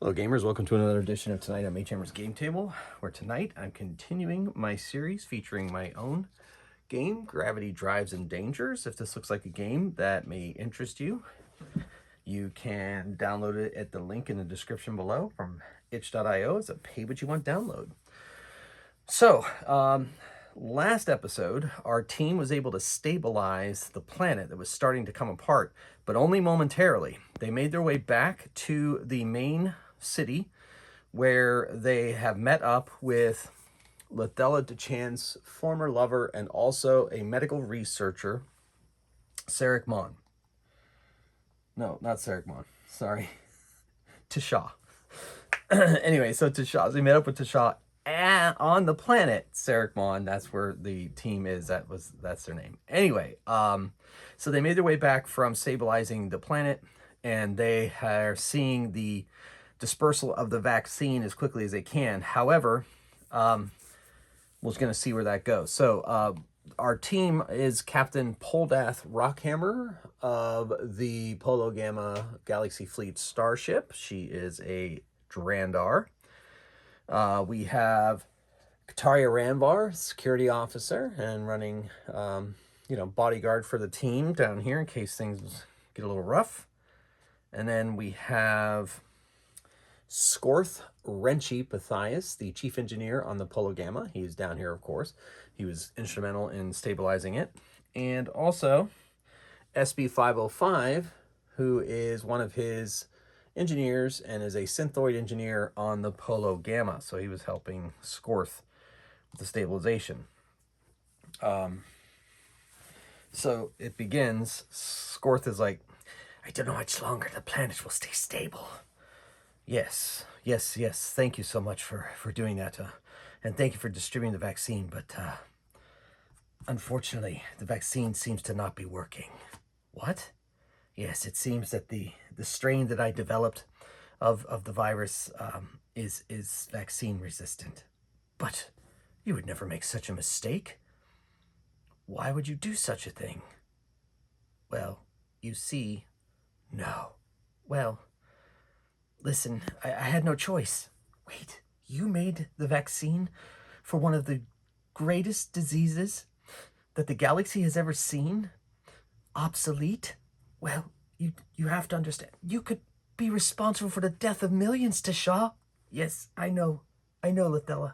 Hello gamers, welcome to another edition of Tonight on Mage Hammer's Game Table, where tonight I'm continuing my series featuring my own game, Gravity Drives and Dangers. If this looks like a game that may interest you, you can download it at the link in the description below from itch.io. It's a pay what you want download. So, last episode, our team was able to stabilize the planet that was starting to come apart, but only momentarily. They made their way back to the main city where they have met up with Lethella DeChan's former lover and also a medical researcher, Sarek Mon. No, not Sarek Mon. Sorry. Tasha. Anyway, so Tasha. So they met up with Tasha on the planet Sarek Mon. That's where the team is. That's their name. Anyway, so they made their way back from stabilizing the planet, and they are seeing the dispersal of the vaccine as quickly as they can. However, we're going to see where that goes. So our team is Captain Poldath Rockhammer of the Apollo Gama Galaxy Fleet starship. She is a Drandar. We have Kataria Ramvar, security officer, and running, bodyguard for the team down here in case things get a little rough. And then we have Skorth Renchi Pathias, the chief engineer on the Apollo Gama. He's down here, of course. He was instrumental in stabilizing it. And also SB505, who is one of his engineers and is a synthoid engineer on the Apollo Gama. So he was helping Skorth with the stabilization. So it begins. Skorth is like, I don't know how much longer the planet will stay stable. Yes. Thank you so much for doing that. And thank you for distributing the vaccine. But unfortunately, the vaccine seems to not be working. What? Yes, it seems that the strain that I developed of the virus is vaccine resistant. But you would never make such a mistake. Why would you do such a thing? Well, you see, no. Well, listen, I had no choice. Wait, you made the vaccine for one of the greatest diseases that the galaxy has ever seen? Obsolete? Well, you have to understand. You could be responsible for the death of millions, Tasha. Yes, I know, Lethella.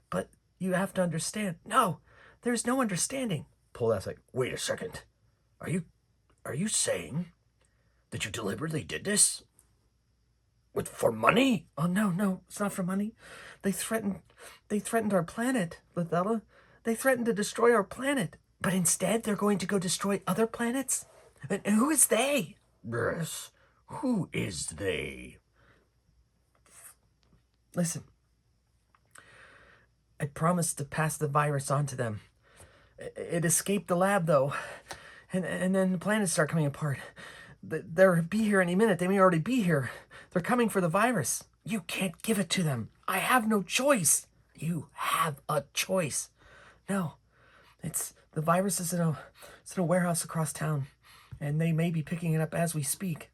But you have to understand. No, there's no understanding. Poldath's like, wait a second. Are you saying that you deliberately did this? For money? Oh, no, it's not for money. They threatened our planet, Lethella. They threatened to destroy our planet. But instead, they're going to go destroy other planets? And who is they? Yes, who is they? Listen, I promised to pass the virus on to them. It escaped the lab, though. And then the planets start coming apart. They'll be here any minute. They may already be here. They're coming for the virus. You can't give it to them. I have no choice. You have a choice. No, the virus is in a warehouse across town, and they may be picking it up as we speak.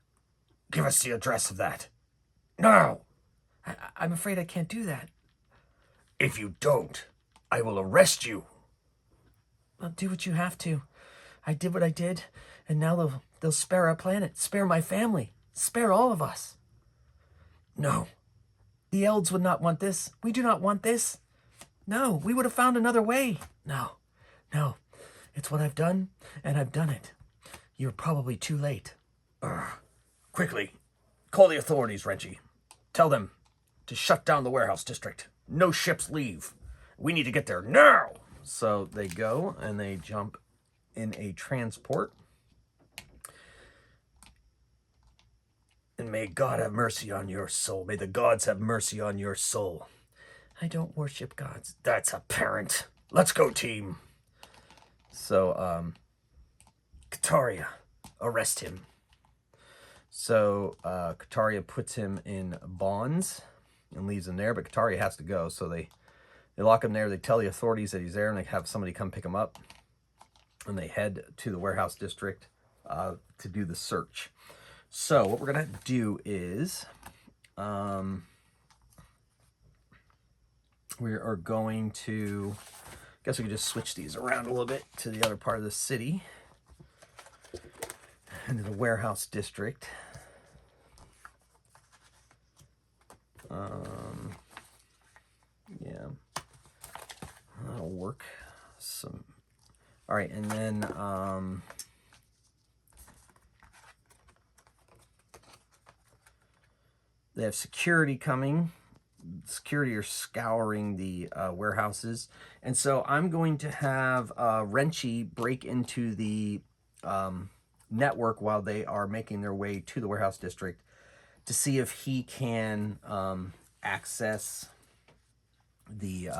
Give us the address of that. No. I'm afraid I can't do that. If you don't, I will arrest you. Well, do what you have to. I did what I did, and now they'll spare our planet, spare my family, spare all of us. No. The Elds would not want this. We do not want this. No, we would have found another way. No. It's what I've done, and I've done it. You're probably too late. Quickly, call the authorities, Renchi. Tell them to shut down the warehouse district. No ships leave. We need to get there now. So they go, and they jump in a transport. And may God have mercy on your soul. May the gods have mercy on your soul. I don't worship gods. That's apparent. Let's go, team. So, Kataria, arrest him. So, Kataria puts him in bonds and leaves him there, but Kataria has to go. So they lock him there. They tell the authorities that he's there, and they have somebody come pick him up. And they head to the warehouse district to do the search. So what we're going to do is We are going to, I guess we could just switch these around a little bit to the other part of the city, into the warehouse district. Yeah, that'll work. All right, and then they have security coming. Security are scouring the warehouses, and so I'm going to have Wrenchy break into the network while they are making their way to the warehouse district to see if he can access the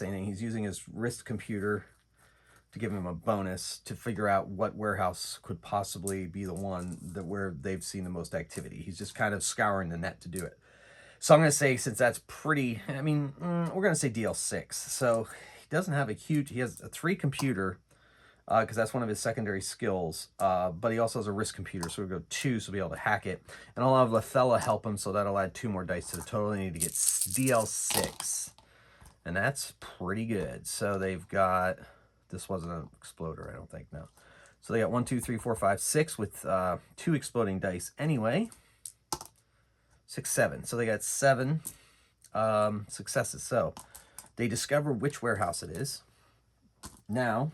anything. He's using his wrist computer to give him a bonus to figure out what warehouse could possibly be the one that where they've seen the most activity. He's just kind of scouring the net to do it. So I'm going to say, since that's pretty, I mean, we're going to say DL6. So he doesn't have he has a 3 computer, because that's one of his secondary skills, but he also has a wrist computer, so we'll go 2, so we'll be able to hack it. And I'll have Lefella help him, so that'll add 2 more dice to the total. They need to get DL6, and that's pretty good. So they've got, this wasn't an exploder, I don't think, no. So they got 1, 2, 3, 4, 5, 6 with 2 exploding dice anyway. 6, 7. So they got 7 successes. So they discover which warehouse it is. Now,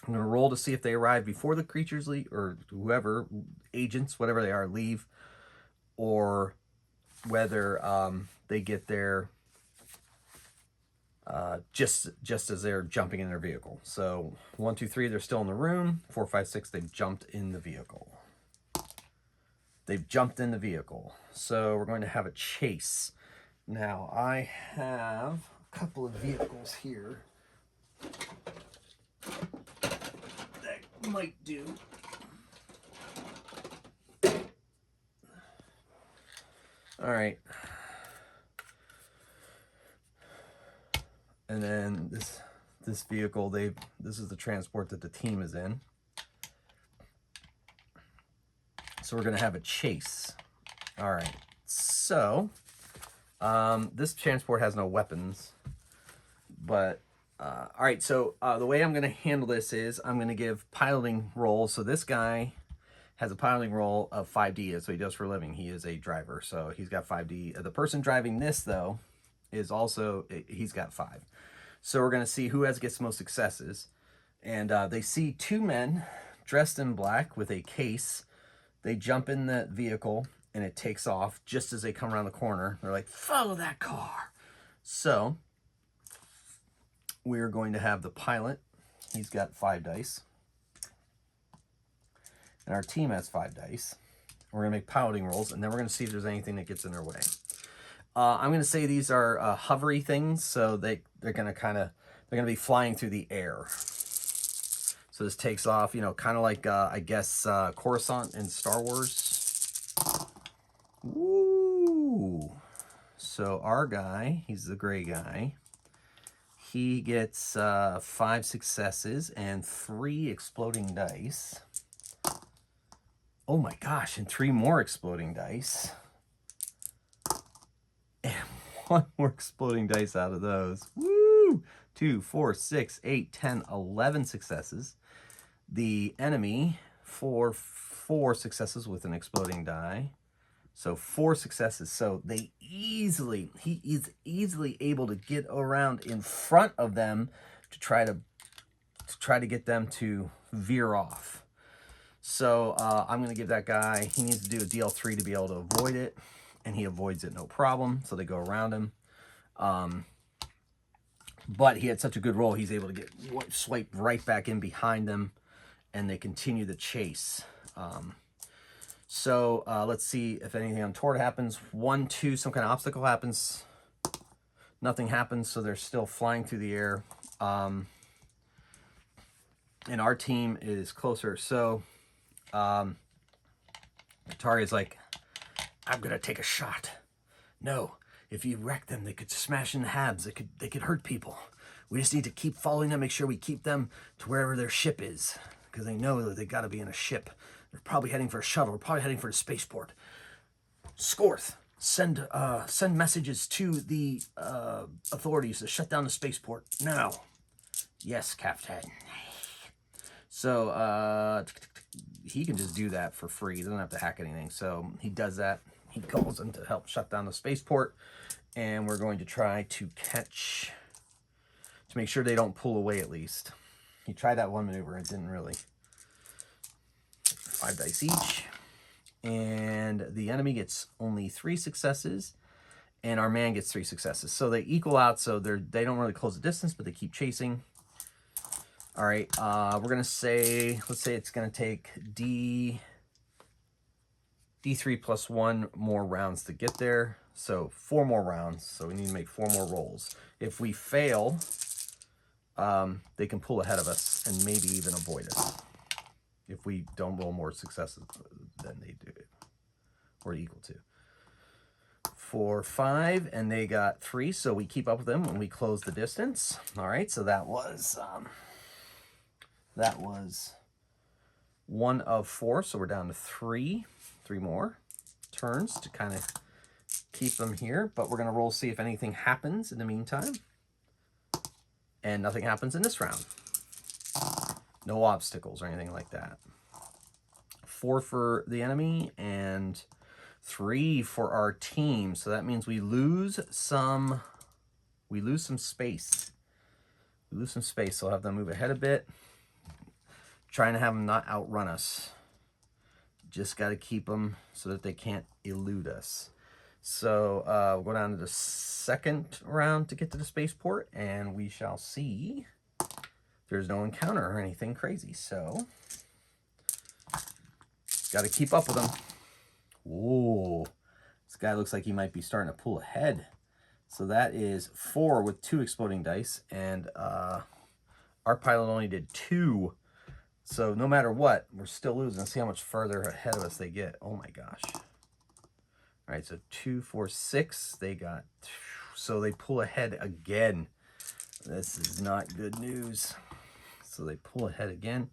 I'm going to roll to see if they arrive before the creatures leave, or whoever, agents, whatever they are, leave, or whether they get there just as they're jumping in their vehicle. So 1, 2, 3, they're still in the room. 4, 5, 6, they've jumped in the vehicle. They've jumped in the vehicle. So we're going to have a chase. Now I have a couple of vehicles here that might do. All right. And then this vehicle, this is the transport that the team is in. So we're going to have a chase. All right. So this transport has no weapons, but all right. So the way I'm going to handle this is I'm going to give piloting rolls. So this guy has a piloting roll of 5D. That's what he does for a living. He is a driver, so he's got 5D. The person driving this, though, is also, he's got 5. So we're going to see who gets the most successes. And they see 2 men dressed in black with a case. They jump in the vehicle, and it takes off just as they come around the corner. They're like, follow that car. So we're going to have the pilot. He's got 5 dice. And our team has 5 dice. We're going to make piloting rolls, and then we're going to see if there's anything that gets in their way. I'm going to say these are hovery things, so they're going to be flying through the air. So this takes off, you know, kind of like, I guess, Coruscant in Star Wars. Woo! So our guy, he's the gray guy. He gets 5 successes and 3 exploding dice. Oh my gosh, and 3 more exploding dice. And 1 more exploding dice out of those. Woo! 2, 4, 6, 8, 10, 11 successes. The enemy, 4 successes with an exploding die. So 4 successes. So he is easily able to get around in front of them to try to get them to veer off. So I'm going to give that guy, he needs to do a DL3 to be able to avoid it, and he avoids it no problem. So they go around him. But he had such a good roll, he's able to get swiped right back in behind them, and they continue the chase. So let's see if anything untoward happens. 1, 2, some kind of obstacle happens. Nothing happens, so they're still flying through the air. And our team is closer. So Atari's like, I'm gonna take a shot. No, if you wreck them, they could smash in the habs. They could hurt people. We just need to keep following them, make sure we keep them to wherever their ship is, because they know that they got to be in a ship. They're probably heading for a shuttle. They're probably heading for a spaceport. Scorth, send messages to the authorities to shut down the spaceport now. Yes, Captain. So he can just do that for free. He doesn't have to hack anything. So he does that. He calls them to help shut down the spaceport. And we're going to try to catch, to make sure they don't pull away at least. He tried that one maneuver. It didn't really. 5 dice each. And the enemy gets only 3 successes. And our man gets 3 successes. So they equal out. So they don't really close the distance, but they keep chasing. All right, we're going to say, let's say it's going to take D3 plus 1 more rounds to get there. So 4 more rounds. So we need to make 4 more rolls. If we fail, they can pull ahead of us and maybe even avoid us. If we don't roll more successes than they do, or equal to. 4, 5, and they got 3. So we keep up with them when we close the distance. All right, so that was 1 of 4, so we're down to 3 more turns to kind of keep them here, but we're going to roll, see if anything happens in the meantime. And nothing happens in this round. No obstacles or anything like that. 4 for the enemy and 3 for our team. So that means we lose some space. We lose some space, so I'll have them move ahead a bit. Trying to have them not outrun us. Just got to keep them so that they can't elude us. So we'll go down to the second round to get to the spaceport, and we shall see. There's no encounter or anything crazy, so got to keep up with them. Whoa, this guy looks like he might be starting to pull ahead. So that is 4 with 2 exploding dice, and our pilot only did 2. So no matter what, we're still losing. Let's see how much further ahead of us they get. Oh my gosh. All right, so 2, 4, 6. They got, so they pull ahead again. This is not good news. So they pull ahead again.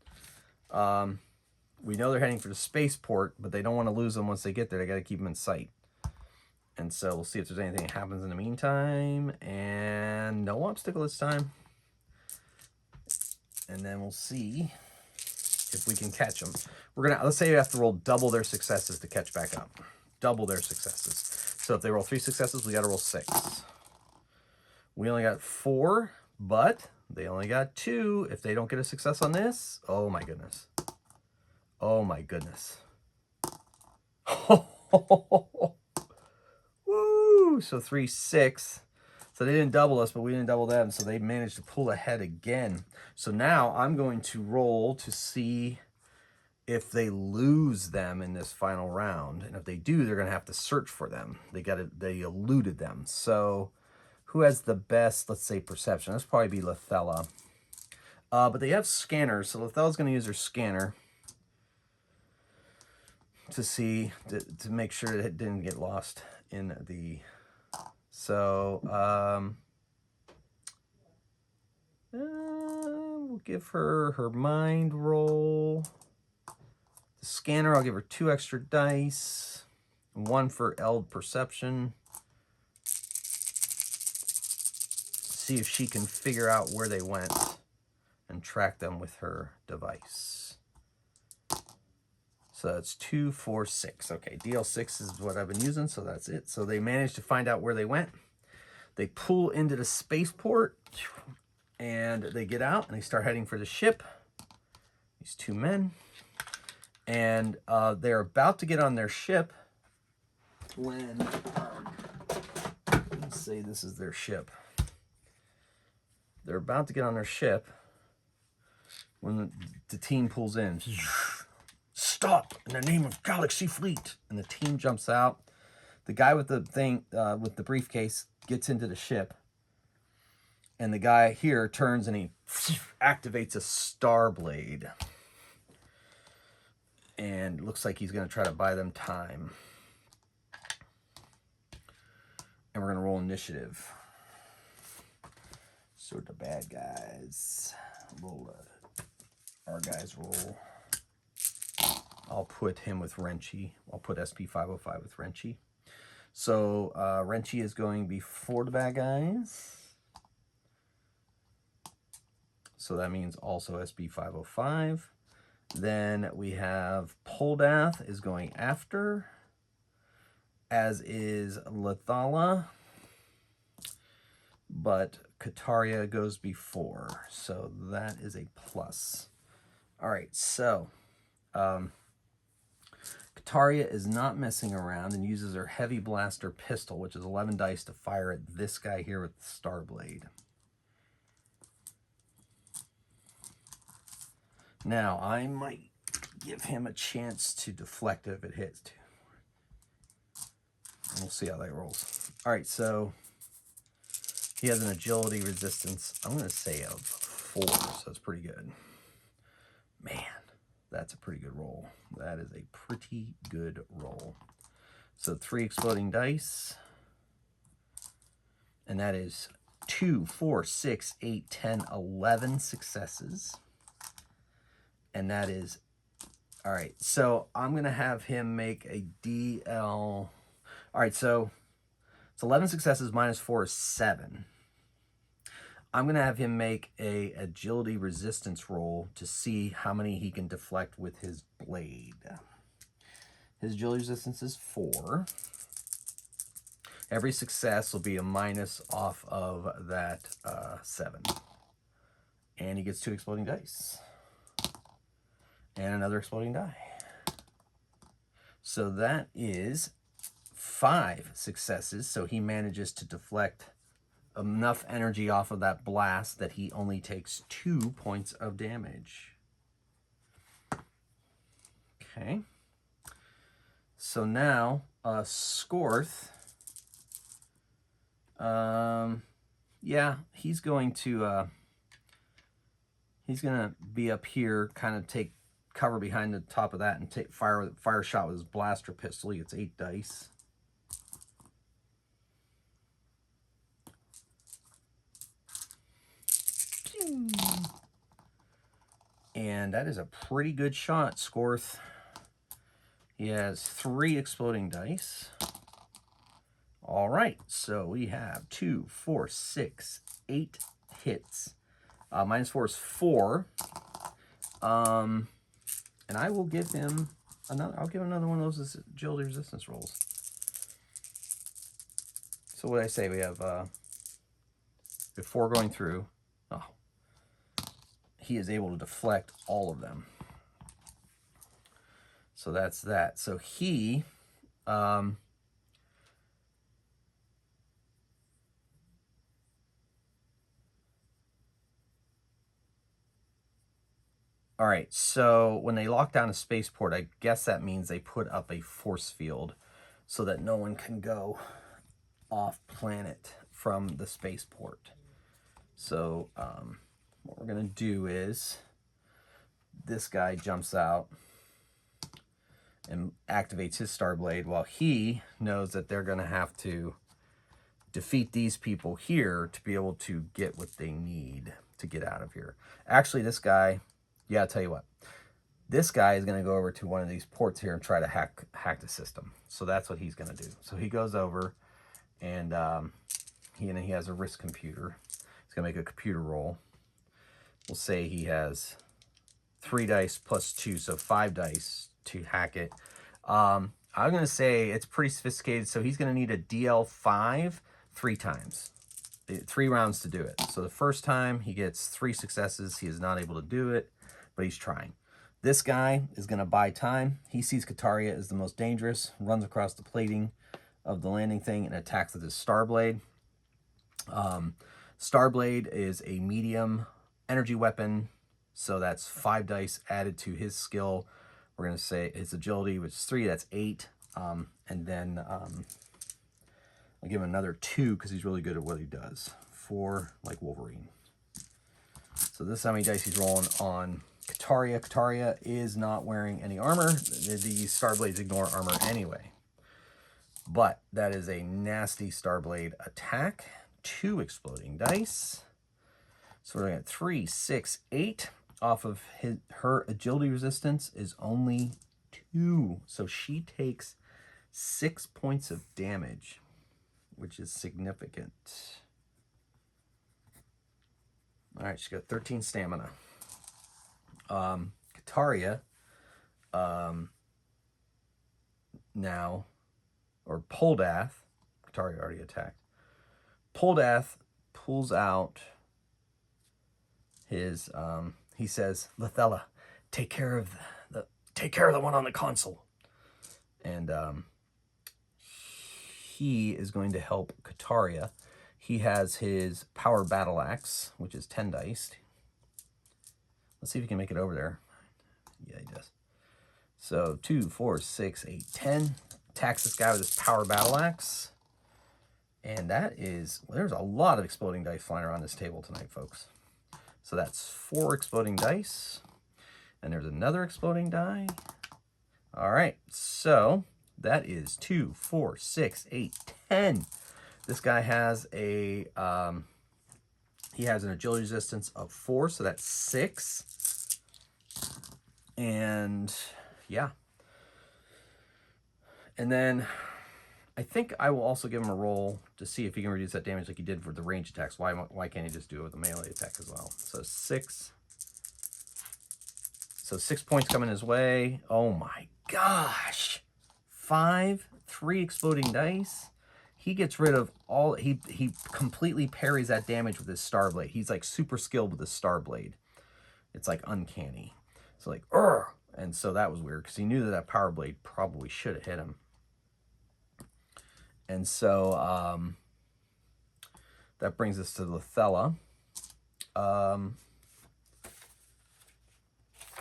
We know they're heading for the spaceport, but they don't want to lose them once they get there. They got to keep them in sight. And so we'll see if there's anything that happens in the meantime. And no obstacle this time. And then we'll see if we can catch them. We're gonna, let's say you have to roll double their successes to catch back up. Double their successes. So if they roll 3 successes, we got to roll 6. We only got 4, but they only got 2. If they don't get a success on this, oh my goodness. Oh my goodness. Woo! So 3, 6. So they didn't double us, but we didn't double them. So they managed to pull ahead again. So now I'm going to roll to see if they lose them in this final round. And if they do, they're going to have to search for them. They eluded them. So who has the best, let's say, perception? That's probably be Lethella. But they have scanners. So Lethella's going to use her scanner to see, to make sure that it didn't get lost in the... So, we'll give her her mind roll. The scanner, I'll give her 2 extra dice. 1 for Eld perception. See if she can figure out where they went and track them with her device. So that's 2, 4, 6. Okay, DL6 is what I've been using, so that's it. So they managed to find out where they went. They pull into the spaceport, and they get out, and they start heading for the ship. These 2 men. And they're about to get on their ship when, let's say this is their ship. They're about to get on their ship when the team pulls in. Stop in the name of Galaxy Fleet. And the team jumps out. The guy with the thing, with the briefcase, gets into the ship. And the guy here turns and he activates a star blade. And looks like he's going to try to buy them time. And we're going to roll initiative. So the bad guys roll our guys roll. I'll put him with Wrenchy. I'll put SP 505 with Wrenchy. So Wrenchy is going before the bad guys. So that means also SB 505. Then we have Poldath is going after, as is Lethala. But Kataria goes before. So that is a plus. All right, so Kataria is not messing around and uses her heavy blaster pistol, which is 11 dice to fire at this guy here with the Starblade. Now, I might give him a chance to deflect if it hits. We'll see how that rolls. All right, so he has an agility resistance, I'm going to say of 4, so that's pretty good. Man, that's a pretty good roll. That is a pretty good roll. So 3 exploding dice. And that is 2, 4, 6, 8, 10, 11 successes. And that is, all right, so I'm going to have him make a DL. All right, so it's 11 successes minus 4 is 7. I'm going to have him make a agility resistance roll to see how many he can deflect with his blade. His agility resistance is 4. Every success will be a minus off of that 7. And he gets 2 exploding dice. And another exploding die. So that is 5 successes. So he manages to deflect enough energy off of that blast that he only takes 2 points of damage. Okay. So now, Skorth. Yeah, he's going to be up here, kind of take cover behind the top of that and take fire shot with his blaster pistol. He gets 8 dice. And that is a pretty good shot, Skorth. He has 3 exploding dice. All right, so we have 2, 4, 6, 8 hits. Minus 4 is 4. And I will give him another. I'll give him another one of those agility resistance rolls. So what did I say? We have before going through. Oh, he is able to deflect all of them. So that's that. So he. All right, so when they lock down a spaceport, I guess that means they put up a force field so that no one can go off planet from the spaceport. So what we're going to do is this guy jumps out and activates his Starblade while he knows that they're going to have to defeat these people here to be able to get what they need to get out of here. Actually, this guy... Yeah, I'll tell you what. This guy is going to go over to one of these ports here and try to hack the system. So that's what he's going to do. So he goes over, and he has a wrist computer. He's going to make a computer roll. We'll say he has 3 dice plus 2, so 5 dice to hack it. I'm going to say it's pretty sophisticated, so he's going to need a DL5 3 times. 3 rounds to do it. So the first time he gets 3 successes. He is not able to do it, but he's trying. This guy is going to buy time. He sees Kataria as the most dangerous, runs across the plating of the landing thing and attacks with his Starblade. Starblade is a medium energy weapon, so that's 5 dice added to his skill. We're going to say his agility, which is 3, that's 8. And then I'll give him another 2 because he's really good at what he does. 4, like Wolverine. So this is how many dice he's rolling on Kataria. Kataria is not wearing any armor. The Starblades ignore armor anyway. But that is a nasty Starblade attack. 2 exploding dice. So we're looking at 3, 6, 8. off of her agility resistance is only 2. So she takes 6 points of damage, which is significant. All right, she's got 13 stamina. Kataria, now, or Poldath, Kataria already attacked. Poldath pulls out his, he says, Lethella, take care of the one on the console. And he is going to help Kataria. He has his power battle axe, which is 10 dice. Let's see if he can make it over there. Yeah, he does. So 2, 4, 6, 8, 10. Attacks this guy with his power battle axe. And that is, well, there's a lot of exploding dice flying around this table tonight, folks. So that's 4 exploding dice. And there's another exploding die. All right, so that is 2, 4, 6, 8, 10. This guy has a, he has an agility resistance of 4, so that's 6. And yeah. And then I think I will also give him a roll to see if he can reduce that damage like he did for the range attacks. Why can't he just do it with a melee attack as well? So 6. So 6 points coming his way. Oh my gosh. 5, 3 exploding dice. He gets rid of all, he completely parries that damage with his Starblade. He's like super skilled with his Starblade. It's like uncanny. So like, Urgh! And so that was weird because he knew that Power Blade probably should have hit him. And so that brings us to Lethella.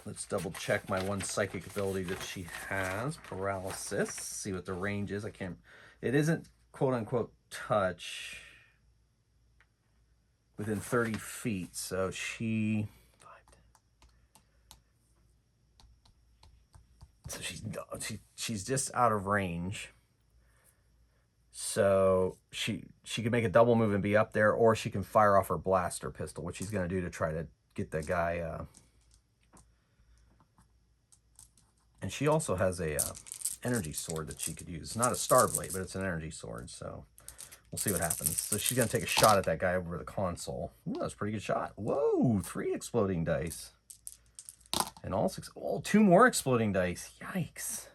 Let's double check my one psychic ability that she has, paralysis. See what the range is. I can't, it isn't quote unquote touch within 30 feet. So she's just out of range. So she can make a double move and be up there, or she can fire off her blaster pistol, which she's going to do to try to get the guy. And she also has a energy sword that she could use. Not a Starblade, but it's an energy sword. So we'll see what happens. So she's going to take a shot at that guy over the console. Ooh, that was a pretty good shot. Whoa, 3 exploding dice. And all 6. Oh, 2 more exploding dice. Yikes.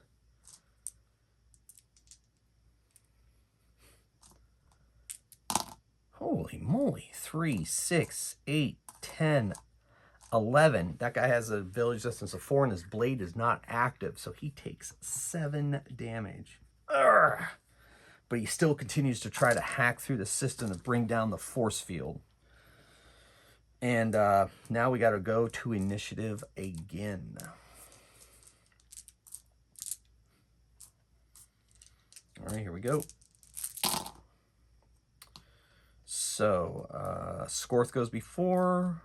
Holy moly. 3, 6, 8, 10, 11. That guy has a ability resistance of 4 and his blade is not active. So he takes 7 damage. Urgh. But he still continues to try to hack through the system to bring down the force field. And now we got to go to initiative again. All right, here we go. So, Skorth goes before,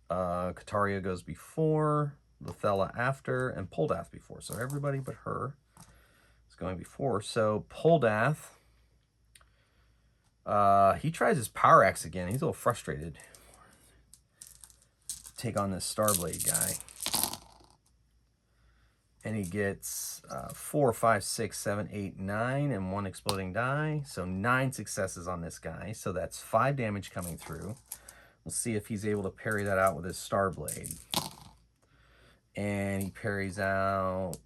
Kataria goes before, Lethella after, and Poldath before. So everybody but her is going before. So Poldath, he tries his power axe again. He's a little frustrated. Take on this Starblade guy. And he gets 4, 5, 6, 7, 8, 9, and 1 exploding die. So 9 successes on this guy. So that's 5 damage coming through. We'll see if he's able to parry that out with his Starblade. And he parries out.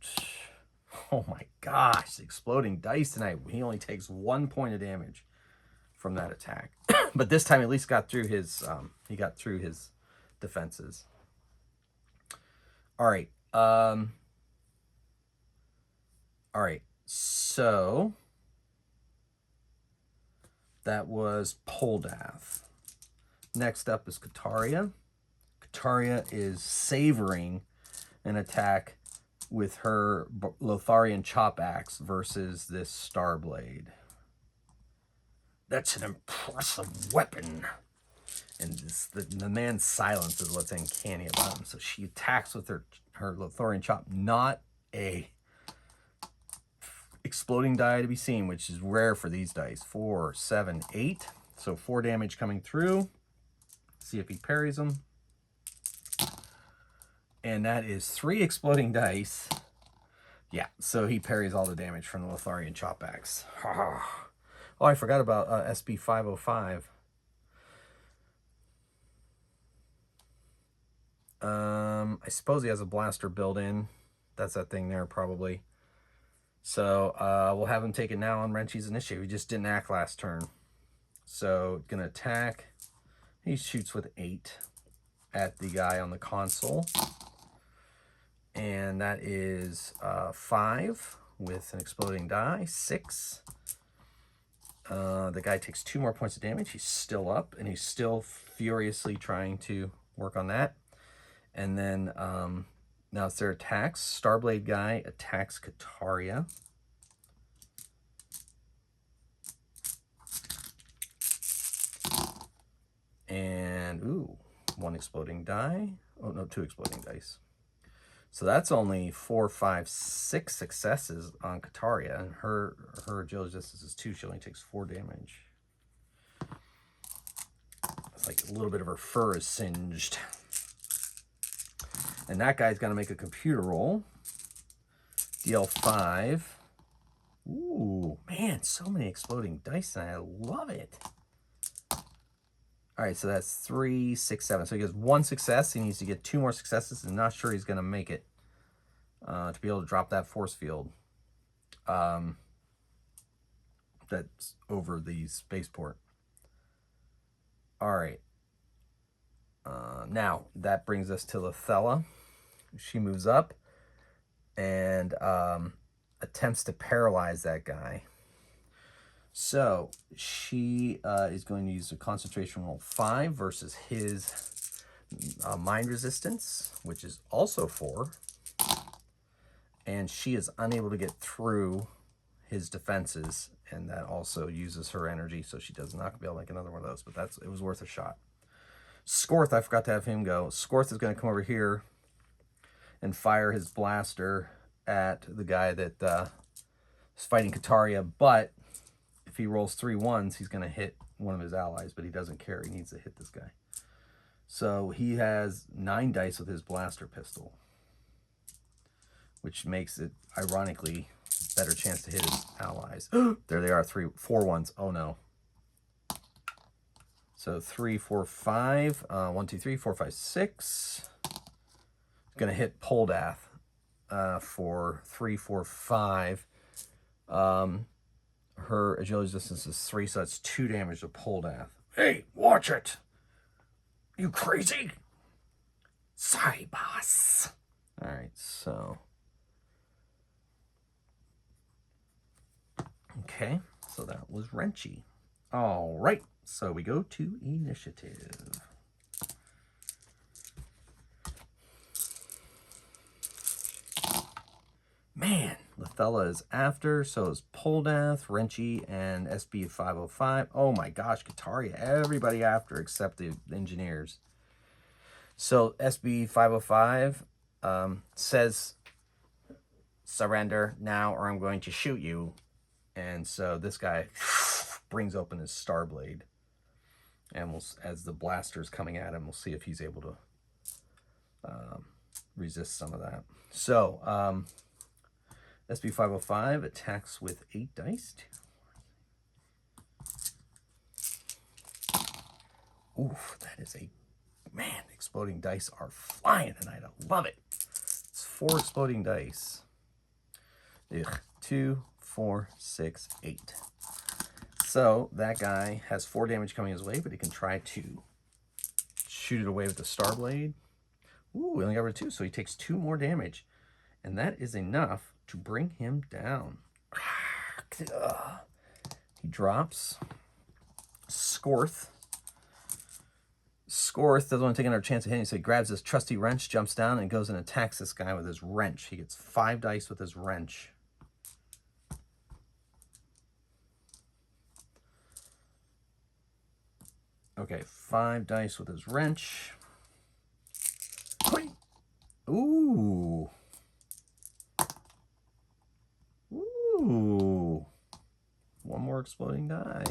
Oh my gosh, exploding dice tonight. He only takes 1 point of damage from that attack. But this time at least got through his he got through his defenses. All right. All right, so that was Poldath. Next up is Kataria. Kataria is savoring an attack with her Lotharian chop axe versus this Starblade. That's an impressive weapon. And the man's silence is what's uncanny about him. So she attacks with her Lotharian chop, not a exploding die to be seen, which is rare for these dice. 4, 7, 8. So 4 damage coming through. See if he parries them. And that is 3 exploding dice. Yeah, so he parries all the damage from the Lotharian chopbacks. Oh, I forgot about SB 505. I suppose he has a blaster built in. That's that thing there, probably. So we'll have him take it now on Renchi's initiative. He just didn't act last turn. So gonna attack. He shoots with 8 at the guy on the console. And that is 5 with an exploding die. 6. The guy takes 2 more points of damage. He's still up, and he's still furiously trying to work on that. And then now it's their attacks. Starblade guy attacks Kataria. And, ooh, 1 exploding die. Oh, no, 2 exploding dice. So that's only 4, 5, 6 successes on Kataria. And her agility resistance is 2. She only takes 4 damage. It's like a little bit of her fur is singed. And that guy's got to make a computer roll. DL 5. Ooh, man, so many exploding dice, and I love it. All right, so that's 3, 6, 7. So he gets 1 success. He needs to get 2 more successes. I'm not sure he's going to make it to be able to drop that force field that's over the spaceport. All right. Now, that brings us to Lethella. She moves up and attempts to paralyze that guy. So she is going to use a concentration roll 5 versus his mind resistance, which is also 4. And she is unable to get through his defenses, and that also uses her energy, so she does not be able to make another one of those, but it was worth a shot. Skorth, I forgot to have him go. Skorth is going to come over here and fire his blaster at the guy that is fighting Kataria, but if he rolls 3 1s, he's going to hit one of his allies, but he doesn't care. He needs to hit this guy. So he has 9 dice with his blaster pistol, which makes it, ironically, better chance to hit his allies. There they are, 4 1s. Oh, no. So 3, 4, 5. 1, 2, 3, 4, 5, 6. Going to hit Poldath for 3, 4, 5. Her agility resistance is 3, so that's 2 damage to Poldath. Hey, watch it! You crazy? Sorry, boss. All right, so. Okay, so that was Renchi. All right, so we go to initiative. Man, Lethella is after, so is Poldath, Renchi, and SB 505. Oh my gosh, Kataria, everybody after except the engineers. So SB 505 says, surrender now or I'm going to shoot you. And so this guy brings open his Starblade. And we'll, as the blaster's coming at him, we'll see if he's able to resist some of that. So, SB 505 attacks with 8 dice. Oof, that is a... Man, exploding dice are flying tonight. I love it. It's 4 exploding dice. Ugh, 2, 4, 6, 8. So that guy has 4 damage coming his way, but he can try to shoot it away with the Starblade. Ooh, we only got rid of 2, so he takes 2 more damage. And that is enough to bring him down. He drops. Skorth doesn't want to take another chance of hitting, so he grabs his trusty wrench, jumps down, and goes and attacks this guy with his wrench. He gets 5 dice with his wrench. Okay, 5 dice with his wrench. Ooh. Ooh. 1 more exploding die.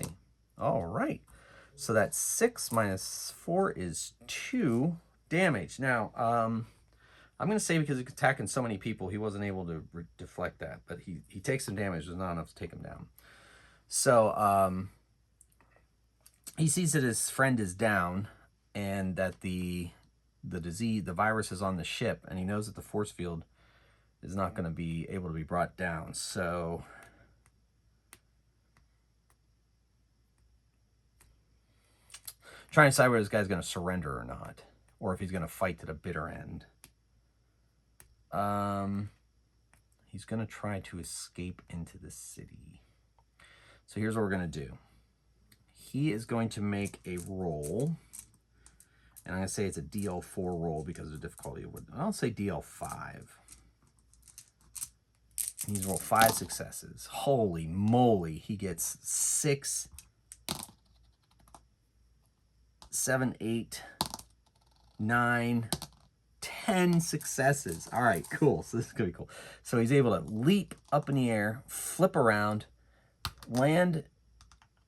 All right. So that's 6 minus 4 is 2 damage. Now, I'm going to say because he's attacking so many people, he wasn't able to deflect that. But he takes some damage. There's not enough to take him down. So he sees that his friend is down and that the virus is on the ship. And he knows that the force field is not going to be able to be brought down. So trying to decide whether this guy's going to surrender or not, or if he's going to fight to the bitter end. He's going to try to escape into the city. So here's what we're going to do. He is going to make a roll, and I'm going to say it's a DL4 roll because of the difficulty. I'll say DL5. He's rolled 5 successes. Holy moly, he gets 6, 7, 8, 9, 10 successes. All right, cool. So this is going to be cool. So he's able to leap up in the air, flip around, land,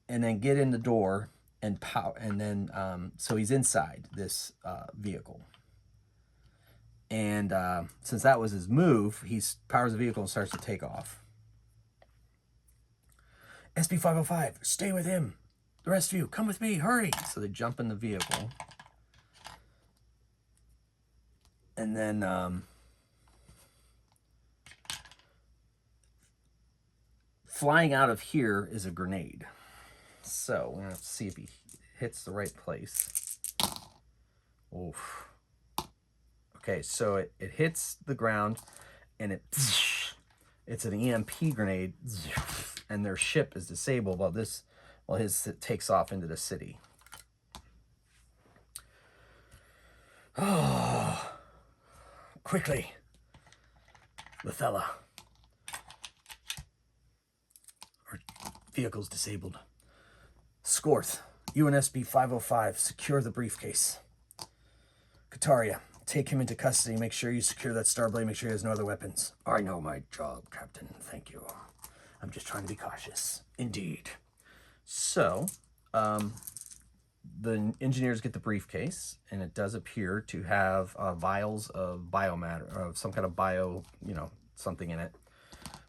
and then get in the door and power. And then, so he's inside this vehicle. And since that was his move, he powers the vehicle and starts to take off. SB505, stay with him. The rest of you, come with me, hurry. So they jump in the vehicle. And then flying out of here is a grenade. So we're going to have to see if he hits the right place. Oof. Okay, so it hits the ground, and it's an EMP grenade, and their ship is disabled while his takes off into the city. Oh, quickly, Lithella. Our vehicle's disabled. Scorth, you and SB505, secure the briefcase. Kataria, take him into custody. Make sure you secure that Starblade. Make sure he has no other weapons. I know my job, Captain. Thank you. I'm just trying to be cautious. Indeed. So, the engineers get the briefcase, and it does appear to have vials of biomatter, of some kind of bio, something in it.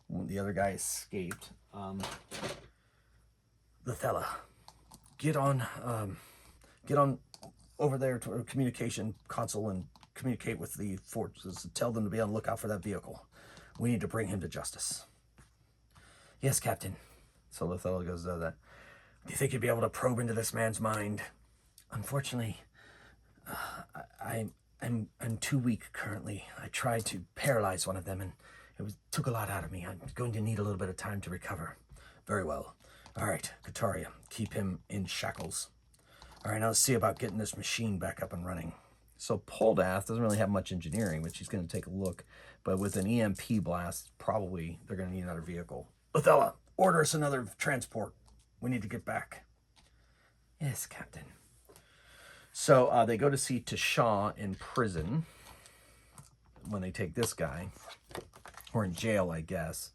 The other guy escaped. Lithella, get on over there to a communication console and communicate with the forces. Tell them to be on the lookout for that vehicle. We need to bring him to justice. Yes, Captain. So Lithella goes, that. Do you think you'd be able to probe into this man's mind? Unfortunately, I'm too weak currently. I tried to paralyze one of them, and took a lot out of me. I'm going to need a little bit of time to recover. Very well. All right, Kataria, keep him in shackles. All right, now let's see about getting this machine back up and running. So Poldath doesn't really have much engineering, which he's going to take a look. But with an EMP blast, probably they're going to need another vehicle. Lithella, order us another transport. We need to get back. Yes, Captain. So they go to see Tashaw in prison when they take this guy. Or in jail, I guess.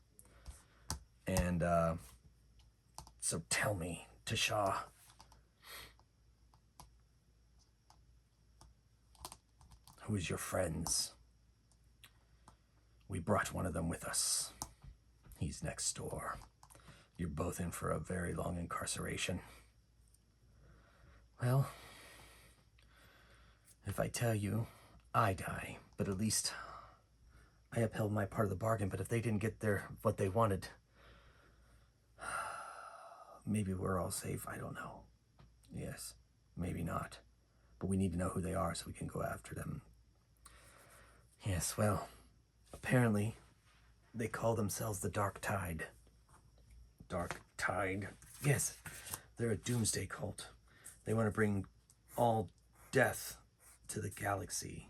And so tell me, Tashaw, who's your friends? We brought one of them with us. He's next door. You're both in for a very long incarceration. Well, if I tell you, I die, but at least I upheld my part of the bargain. But if they didn't get what they wanted, maybe we're all safe. I don't know. Yes, maybe not. But we need to know who they are so we can go after them. Yes, well, apparently they call themselves the Dark Tide. Dark Tide? Yes, they're a doomsday cult. They want to bring all death to the galaxy.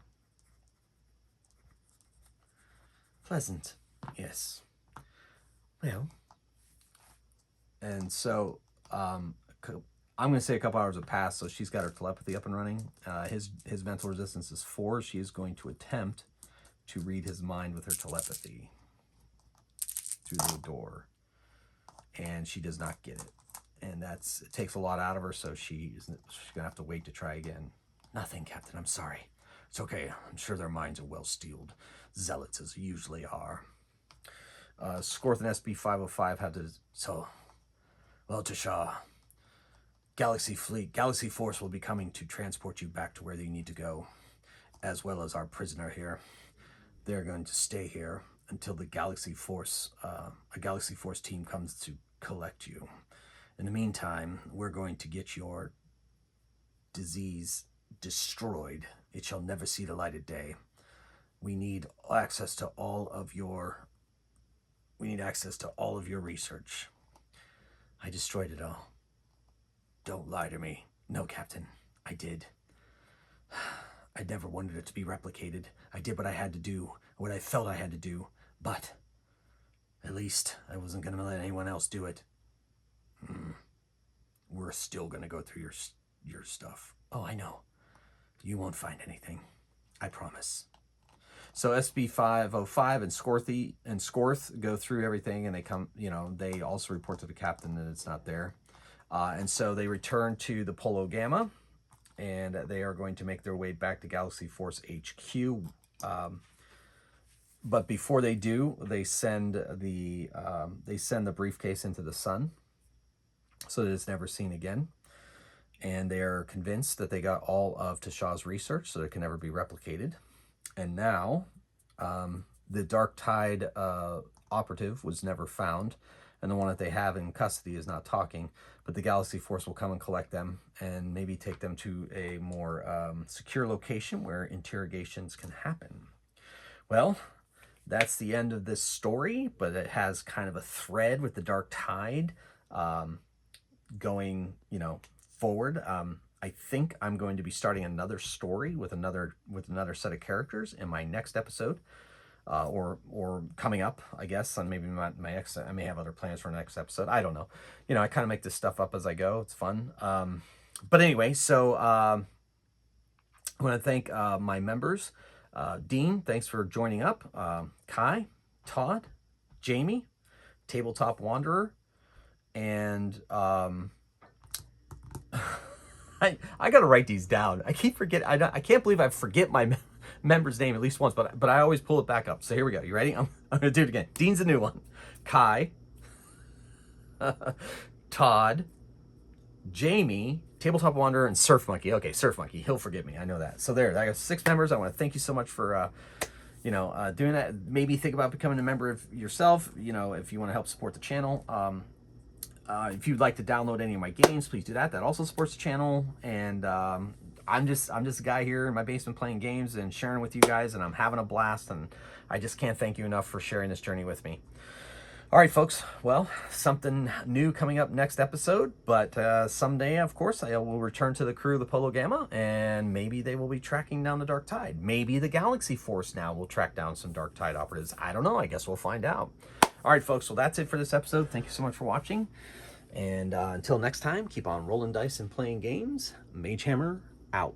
Pleasant, yes. Well, and so I'm going to say a couple hours have passed, so she's got her telepathy up and running. His mental resistance is 4. She is going to attempt to read his mind with her telepathy through the door. And she does not get it. And it takes a lot out of her, so she's going to have to wait to try again. Nothing, Captain, I'm sorry. It's okay. I'm sure their minds are well-steeled. Zealots, as usually are. Scorth and SB505 have to... So, well, Tasha, Galaxy Force will be coming to transport you back to where you need to go, as well as our prisoner here. They're going to stay here until the Galaxy Force, a Galaxy Force team comes to collect you. In the meantime, we're going to get your disease destroyed. It shall never see the light of day. We need access to all of your research. I destroyed it all. Don't lie to me. No, Captain, I did. I never wanted it to be replicated. I did what I had to do, what I felt I had to do, but at least I wasn't going to let anyone else do it. We're still going to go through your stuff. Oh, I know. You won't find anything. I promise. So SB505 and Scorth go through everything, and they come, they also report to the captain that it's not there. And so they return to the Apollo Gama, and they are going to make their way back to Galaxy Force HQ. But before they do, they send the briefcase into the sun so that it's never seen again. And they are convinced that they got all of Tasha's research, so it can never be replicated. And now, the Dark Tide operative was never found, and the one that they have in custody is not talking. But the Galaxy Force will come and collect them, and maybe take them to a more secure location where interrogations can happen. Well, that's the end of this story, but it has kind of a thread with the Dark Tide going, forward. I think I'm going to be starting another story with another set of characters in my next episode, or coming up, I guess, on maybe my next. I may have other plans for the next episode. I don't know. I kind of make this stuff up as I go. It's fun. But anyway, so I want to thank my members. Dean, thanks for joining up. Kai, Todd, Jamie, Tabletop Wanderer, and I got to write these down. I keep forgetting. I can't believe I forget my member's name at least once, but I always pull it back up. So here we go. You ready? I'm going to do it again. Dean's a new one. Kai, Todd, Jamie, Tabletop Wanderer, and Surf Monkey. Okay, Surf Monkey. He'll forgive me. I know that. So there. I got 6 members. I want to thank you so much for doing that. Maybe think about becoming a member of yourself. If you want to help support the channel. If you'd like to download any of my games, please do that. That also supports the channel. And I'm just a guy here in my basement playing games and sharing with you guys, and I'm having a blast. And I just can't thank you enough for sharing this journey with me. All right, folks. Well, something new coming up next episode, but someday, of course, I will return to the crew of the Apollo Gama, and maybe they will be tracking down the Dark Tide. Maybe the Galaxy Force now will track down some Dark Tide operatives. I don't know. I guess we'll find out. All right, folks. Well, that's it for this episode. Thank you so much for watching. And until next time, keep on rolling dice and playing games. Mage Hammer out.